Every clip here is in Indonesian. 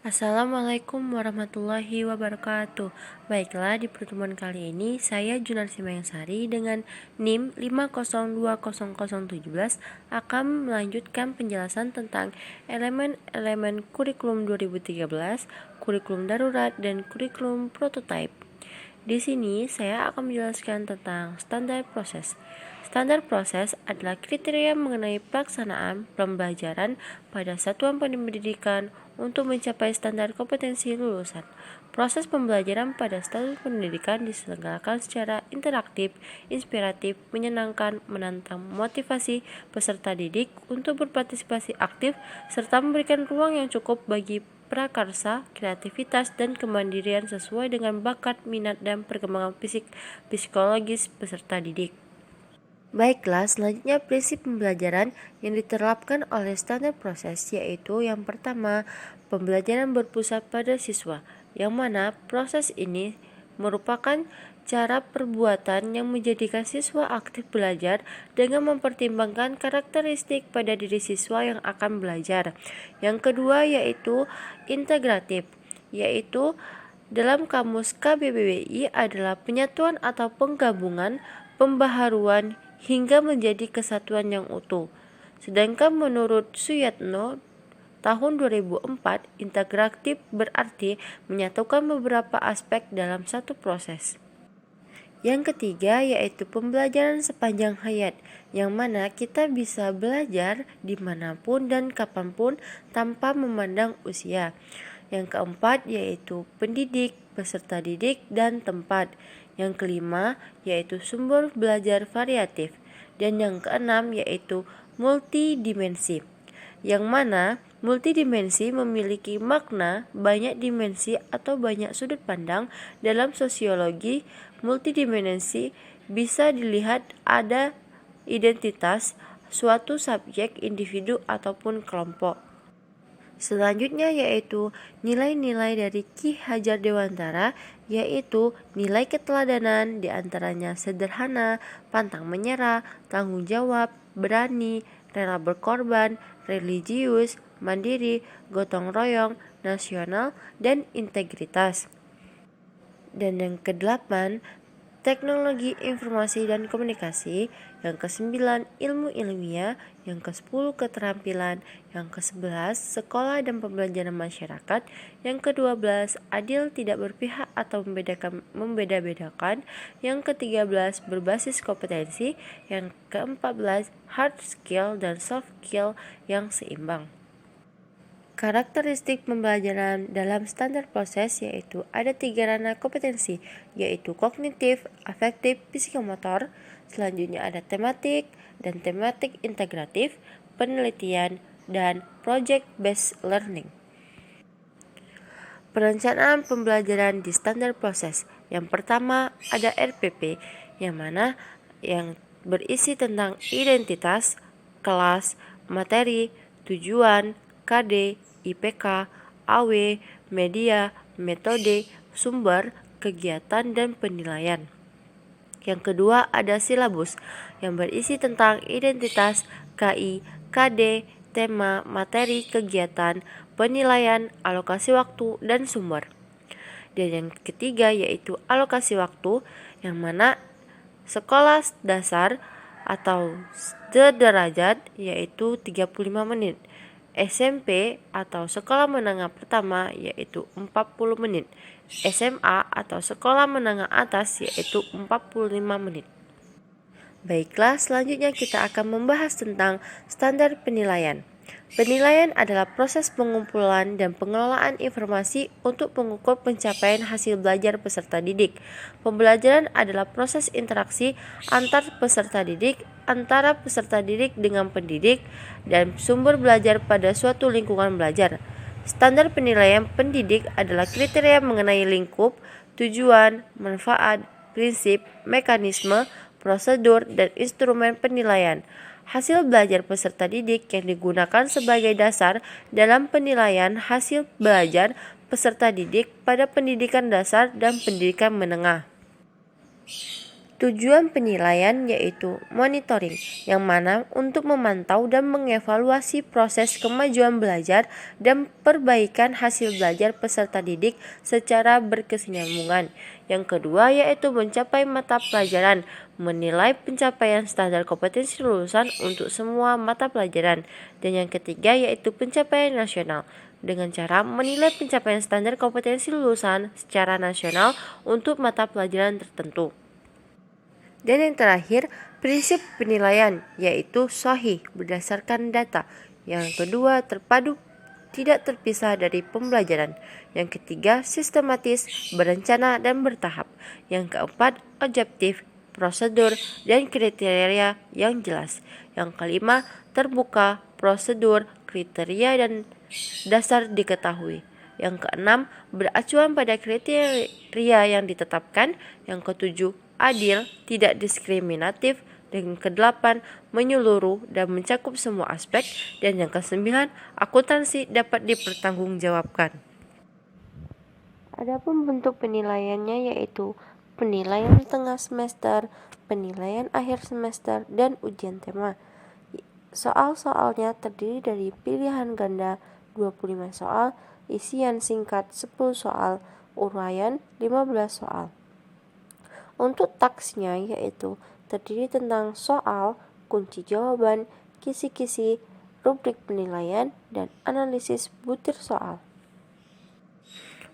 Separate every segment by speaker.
Speaker 1: Assalamualaikum warahmatullahi wabarakatuh. Baiklah, di pertemuan kali ini saya Junarsi Mayangsari dengan NIM 5020017 akan melanjutkan penjelasan tentang elemen-elemen kurikulum 2013, kurikulum darurat, dan kurikulum prototype. Di sini saya akan menjelaskan tentang standar proses. Standar proses adalah kriteria mengenai pelaksanaan pembelajaran pada satuan pendidikan untuk mencapai standar kompetensi lulusan. Proses pembelajaran pada satuan pendidikan diselenggarakan secara interaktif, inspiratif, menyenangkan, menantang, memotivasi peserta didik untuk berpartisipasi aktif, serta memberikan ruang yang cukup bagi prakarsa, kreativitas, dan kemandirian sesuai dengan bakat, minat, dan perkembangan psikologis peserta didik. Baiklah, selanjutnya prinsip pembelajaran yang diterapkan oleh standar proses yaitu yang pertama, pembelajaran berpusat pada siswa, yang mana proses ini merupakan cara perbuatan yang menjadikan siswa aktif belajar dengan mempertimbangkan karakteristik pada diri siswa yang akan belajar. Yang kedua yaitu integratif, yaitu dalam kamus KBBI adalah penyatuan atau penggabungan, pembaharuan hingga menjadi kesatuan yang utuh. Sedangkan menurut Suyatno tahun 2004, integratif berarti menyatukan beberapa aspek dalam satu proses. Yang ketiga yaitu pembelajaran sepanjang hayat, yang mana kita bisa belajar dimanapun dan kapanpun tanpa memandang usia. Yang keempat yaitu pendidik, peserta didik, dan tempat. Yang kelima yaitu sumber belajar variatif. Dan yang keenam yaitu multidimensi, yang mana multidimensi memiliki makna banyak dimensi atau banyak sudut pandang. Dalam sosiologi, multidimensi bisa dilihat ada identitas suatu subjek, individu, ataupun kelompok. Selanjutnya yaitu nilai-nilai dari Ki Hajar Dewantara, yaitu nilai keteladanan, diantaranya sederhana, pantang menyerah, tanggung jawab, berani, rela berkorban, religius, mandiri, gotong royong, nasional, dan integritas. Dan yang kedelapan, teknologi informasi dan komunikasi. Yang kesembilan, ilmu ilmiah. Yang ke-10, keterampilan. Yang ke-11, sekolah dan pembelajaran masyarakat. Yang ke-12, adil, tidak berpihak atau membeda-bedakan. Yang ke-13, berbasis kompetensi. Yang ke-14, hard skill dan soft skill yang seimbang. Karakteristik pembelajaran dalam standar proses yaitu ada 3 ranah kompetensi, yaitu kognitif, afektif, psikomotor. Selanjutnya ada tematik dan tematik integratif, penelitian, dan project based learning. Perencanaan pembelajaran di standar proses. Yang pertama ada RPP, yang mana yang berisi tentang identitas, kelas, materi, tujuan, KD, IPK, AW, media, metode, sumber, kegiatan, dan penilaian. Yang kedua ada silabus, yang berisi tentang identitas, KI, KD, tema, materi, kegiatan, penilaian, alokasi waktu, dan sumber. Dan yang ketiga yaitu alokasi waktu, yang mana sekolah dasar atau sederajat yaitu 35 menit. SMP atau sekolah menengah pertama yaitu 40 menit. SMA atau sekolah menengah atas yaitu 45 menit. Baiklah, selanjutnya kita akan membahas tentang standar penilaian. Penilaian adalah proses pengumpulan dan pengelolaan informasi untuk mengukur pencapaian hasil belajar peserta didik. Pembelajaran adalah proses interaksi antar peserta didik, antara peserta didik dengan pendidik, dan sumber belajar pada suatu lingkungan belajar. Standar penilaian pendidik adalah kriteria mengenai lingkup, tujuan, manfaat, prinsip, mekanisme, prosedur, dan instrumen penilaian hasil belajar peserta didik yang digunakan sebagai dasar dalam penilaian hasil belajar peserta didik pada pendidikan dasar dan pendidikan menengah. Tujuan penilaian yaitu monitoring, yang mana untuk memantau dan mengevaluasi proses kemajuan belajar dan perbaikan hasil belajar peserta didik secara berkesinambungan. Yang kedua yaitu mencapai mata pelajaran, menilai pencapaian standar kompetensi lulusan untuk semua mata pelajaran. Dan yang ketiga yaitu pencapaian nasional, dengan cara menilai pencapaian standar kompetensi lulusan secara nasional untuk mata pelajaran tertentu. Dan yang terakhir, prinsip penilaian yaitu sahih berdasarkan data. Yang kedua, terpadu tidak terpisah dari pembelajaran. Yang ketiga, sistematis, berencana dan bertahap. Yang keempat, objektif, prosedur dan kriteria yang jelas. Yang kelima, terbuka, prosedur, kriteria dan dasar diketahui. Yang keenam, beracuan pada kriteria yang ditetapkan. Yang ketujuh, adil, tidak diskriminatif. Dan yang kedelapan, menyeluruh dan mencakup semua aspek. Dan yang kesembilan, akuntansi dapat dipertanggungjawabkan. Adapun bentuk penilaiannya yaitu penilaian tengah semester, penilaian akhir semester, dan ujian tema. Soal-soalnya terdiri dari pilihan ganda 25 soal, isian singkat 10 soal, uraian 15 soal. Untuk taksnya yaitu terdiri tentang soal, kunci jawaban, kisi-kisi, rubrik penilaian, dan analisis butir soal.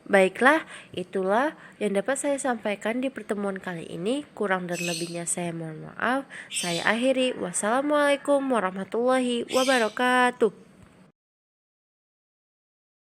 Speaker 1: Baiklah, itulah yang dapat saya sampaikan di pertemuan kali ini. Kurang dan lebihnya saya mohon maaf. Saya akhiri. Wassalamualaikum warahmatullahi wabarakatuh.